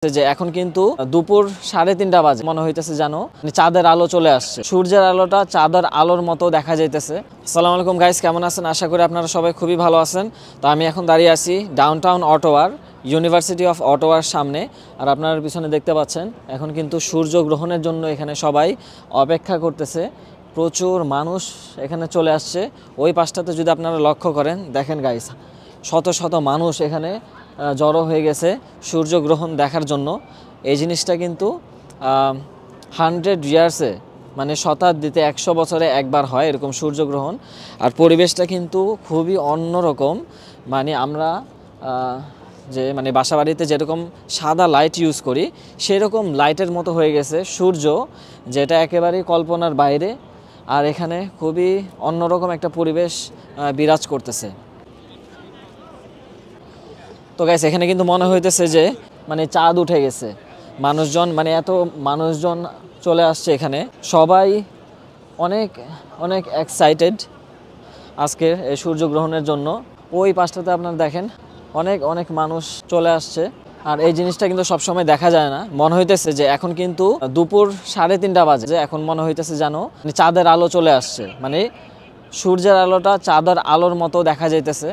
যে এখন কিন্তু দুপুর 3:30 বাজে মনে হইতেছে জানো চাঁদের আলো চলে আসছে। সূর্যের আলোটা চাঁদের আলোর মতো দেখা যাইতেছে। আসসালামু আলাইকুম গাইস, কেমন আছেন? আশা করি আপনারা সবাই খুবই ভালো আছেন। তো আমি এখন দাঁড়িয়ে আছি ডাউনটাউন অটোয়ার, ইউনিভার্সিটি অফ অটোয়ার সামনে। আর আপনার পিছনে দেখতে পাচ্ছেন এখন কিন্তু সূর্যগ্রহণের জন্য এখানে সবাই অপেক্ষা করতেছে। প্রচুর মানুষ এখানে চলে আসছে। ওই পাশটাতে যদি আপনারা লক্ষ্য করেন, দেখেন গাইস, শত শত মানুষ এখানে জড়ো হয়ে গেছে সূর্যগ্রহণ দেখার জন্য। এই জিনিসটা কিন্তু 100 ইয়ার্সে মানে শতাব্দীতে 100 বছরে একবার হয় এরকম সূর্যগ্রহণ। আর পরিবেশটা কিন্তু খুবই অন্যরকম। মানে আমরা যে মানে বাসাবাড়িতে যেরকম সাদা লাইট ইউজ করি সেরকম লাইটের মতো হয়ে গেছে সূর্য, যেটা একেবারেই কল্পনার বাইরে। আর এখানে খুবই অন্যরকম একটা পরিবেশ বিরাজ করতেছে। তো গাইস, এখানে কিন্তু মনে হইতেছে যে মানে চাঁদ উঠে গেছে। মানুষজন মানে এত মানুষজন চলে আসছে এখানে, সবাই অনেক অনেক এক্সাইটেড আজকের এই সূর্যগ্রহণের জন্য। ওই পাশটাতে আপনারা দেখেন অনেক অনেক মানুষ চলে আসছে। আর এই জিনিসটা কিন্তু সবসময় দেখা যায় না। মনে হইতেছে যে এখন কিন্তু দুপুর 3:30 বাজে, এখন মনে হইতেছে জানো চাঁদের আলো চলে আসছে, মানে সূর্যের আলোটা চাঁদের আলোর মতো দেখা যাইতেছে।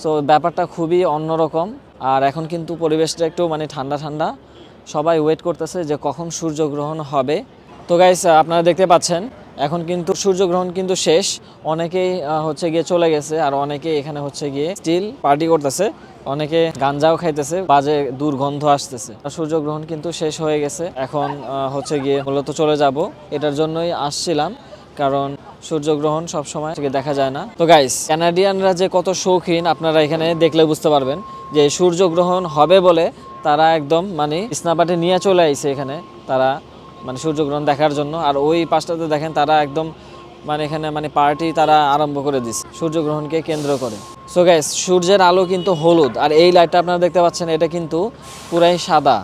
সো ব্যাপারটা খুবই অন্যরকম। আর এখন কিন্তু পরিবেশটা একটু মানে ঠান্ডা ঠান্ডা, সবাই ওয়েট করতেছে যে কখন সূর্যগ্রহণ হবে। তো গাইস, আপনারা দেখতে পাচ্ছেন এখন কিন্তু সূর্যগ্রহণ কিন্তু শেষ। অনেকেই হচ্ছে গিয়ে চলে গেছে, আর অনেকেই এখানে হচ্ছে গিয়ে স্টিল পার্টি করতেছে, অনেকে গাঞ্জাও খাইতেছে, বাজে দুর্গন্ধ আসতেছে। সূর্যগ্রহণ কিন্তু শেষ হয়ে গেছে। এখন হচ্ছে গিয়ে মূলত চলে যাব। এটার জন্যই আসছিলাম, কারণ সূর্যগ্রহণ সবসময় দেখা যায় না। তো গাইস, কানাডিয়ানরা যে কত শৌখিন আপনারা এখানে দেখলে বুঝতে পারবেন। যে সূর্যগ্রহণ হবে বলে তারা একদম মানে স্ন্যাপাটে নিয়ে চলে আইছে এখানে, তারা মানে সূর্যগ্রহণ দেখার জন্য। আর ওই পাশটাতে দেখেন তারা একদম মানে এখানে মানে পার্টি তারা আরম্ভ করে দিচ্ছে সূর্যগ্রহণকে কেন্দ্র করে। সো গাইস, সূর্যের আলো কিন্তু হলুদ, আর এই লাইটটা আপনারা দেখতে পাচ্ছেন এটা কিন্তু পুরাই সাদা।